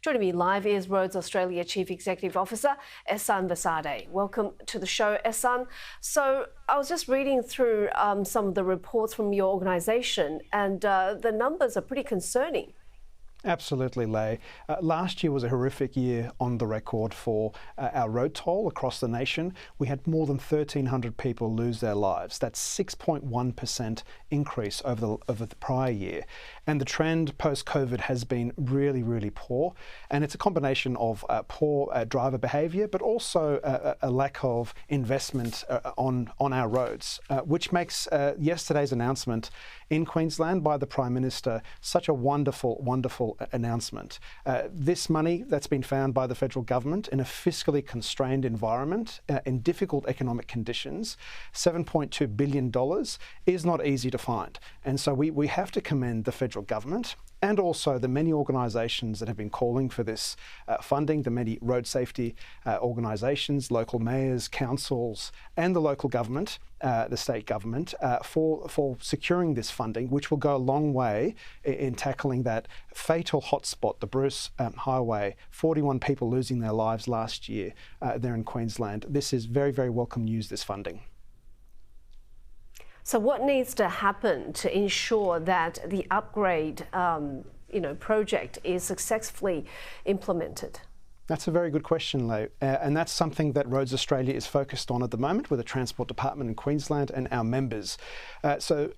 Joining me live is Roads Australia Chief Executive Officer, Ehssan Veiszadeh. Welcome to the show, Ehssan. So I was just reading through some of the reports from your organisation, and the numbers are pretty concerning. Absolutely, Leigh. Last year was a horrific year on the record for our road toll across the nation. We had more than 1,300 people lose their lives. That's 6.1% increase over the prior year. And the trend post-COVID has been really, really poor. And it's a combination of poor driver behaviour, but also a lack of investment on our roads, which makes yesterday's announcement in Queensland by the Prime Minister such a wonderful announcement. This money that's been found by the federal government in a fiscally constrained environment, in difficult economic conditions, $7.2 billion is not easy to find. And so we have to commend the federal government and also the many organisations that have been calling for this funding, the many road safety organisations, local mayors, councils, and the local government, the state government, for securing this funding, which will go a long way in tackling that fatal hotspot, the Bruce Highway, 41 people losing their lives last year there in Queensland. This is very, very welcome news, this funding. So what needs to happen to ensure that the upgrade project is successfully implemented? That's a very good question, Leigh, and that's something that Roads Australia is focused on at the moment with the Transport Department in Queensland and our members. So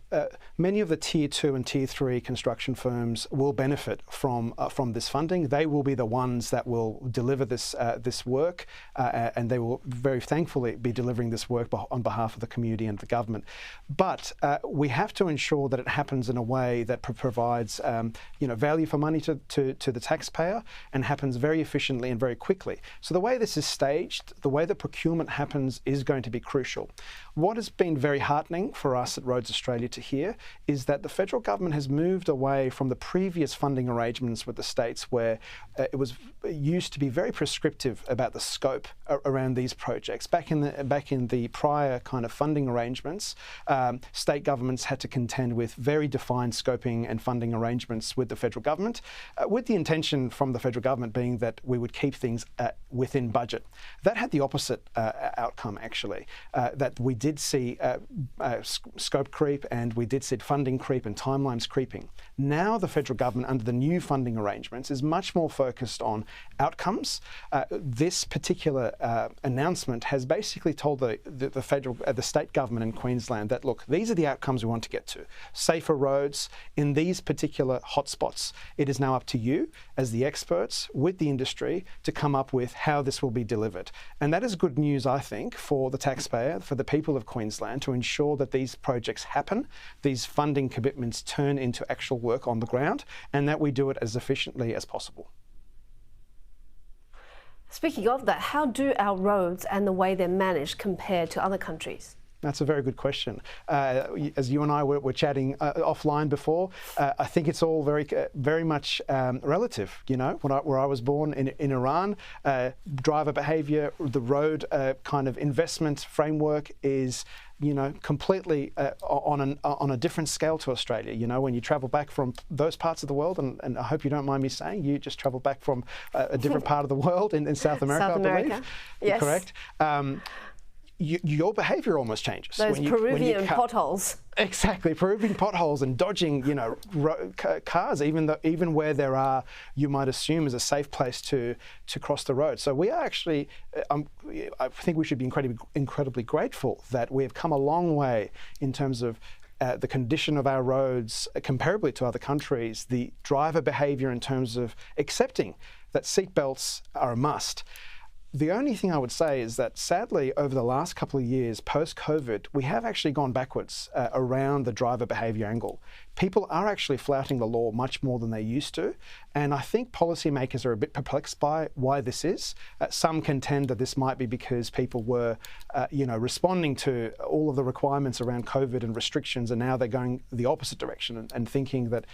many of the Tier 2 and Tier 3 construction firms will benefit from this funding. They will be the ones that will deliver this work, and they will very thankfully be delivering this work on behalf of the community and the government. But we have to ensure that it happens in a way that provides value for money to the taxpayer and happens very efficiently and very quickly. So the way this is staged, the way that procurement happens is going to be crucial. What has been very heartening for us at Roads Australia to hear is that the federal government has moved away from the previous funding arrangements with the states where it used to be very prescriptive about the scope around these projects. Back in the prior kind of funding arrangements, state governments had to contend with very defined scoping and funding arrangements with the federal government, with the intention from the federal government being that we would keep things within budget. That had the opposite outcome, actually, that we did see scope creep and we did see funding creep and timelines creeping. Now the federal government, under the new funding arrangements, is much more focused on outcomes. This particular announcement has basically told the state government in Queensland that, look, these are the outcomes we want to get to. Safer roads in these particular hotspots. It is now up to you as the experts with the industry to come up with how this will be delivered. And that is good news, I think, for the taxpayer, for the people of Queensland, to ensure that these projects happen, these funding commitments turn into actual work on the ground, and that we do it as efficiently as possible. Speaking of that, how do our roads and the way they're managed compare to other countries? That's a very good question. As you and I were chatting offline before, I think it's all very much relative. You know, where I was born in Iran, driver behaviour, the road kind of investment framework is, completely on a different scale to Australia. You know, when you travel back from those parts of the world, and I hope you don't mind me saying, you just travelled back from a different part of the world in South America, I believe. Yes. Correct. Your behaviour almost changes. Those Peruvian potholes. Exactly, Peruvian potholes and dodging, cars, even where there are, you might assume, is a safe place to cross the road. So we are actually, I think we should be incredibly grateful that we have come a long way in terms of the condition of our roads comparably to other countries, the driver behaviour in terms of accepting that seatbelts are a must. The only thing I would say is that, sadly, over the last couple of years, post-COVID, we have actually gone backwards around the driver behaviour angle. People are actually flouting the law much more than they used to, and I think policymakers are a bit perplexed by why this is. Some contend that this might be because people were, responding to all of the requirements around COVID and restrictions, and now they're going the opposite direction and thinking that,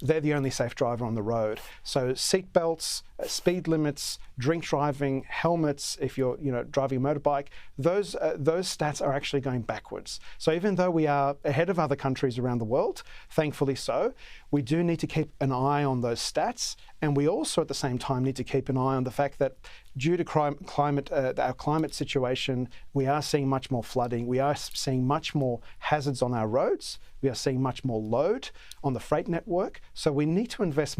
they're the only safe driver on the road. So seat belts, speed limits, drink driving, helmets, if you're driving a motorbike, those stats are actually going backwards. So even though we are ahead of other countries around the world, thankfully so, we do need to keep an eye on those stats, and we also at the same time need to keep an eye on the fact that due to our climate situation, we are seeing much more flooding, we are seeing much more hazards on our roads, we are seeing much more load on the freight network, so we need to invest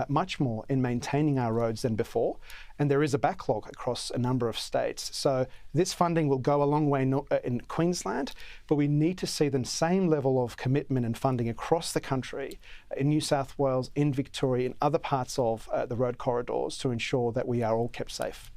much more in maintaining our roads than before, and there is a backlog across a number of states. So this funding will go a long way in Queensland, but we need to see the same level of commitment and funding across the country, in New South Wales, in Victoria, in other parts of the road corridors, to ensure that we are all kept safe.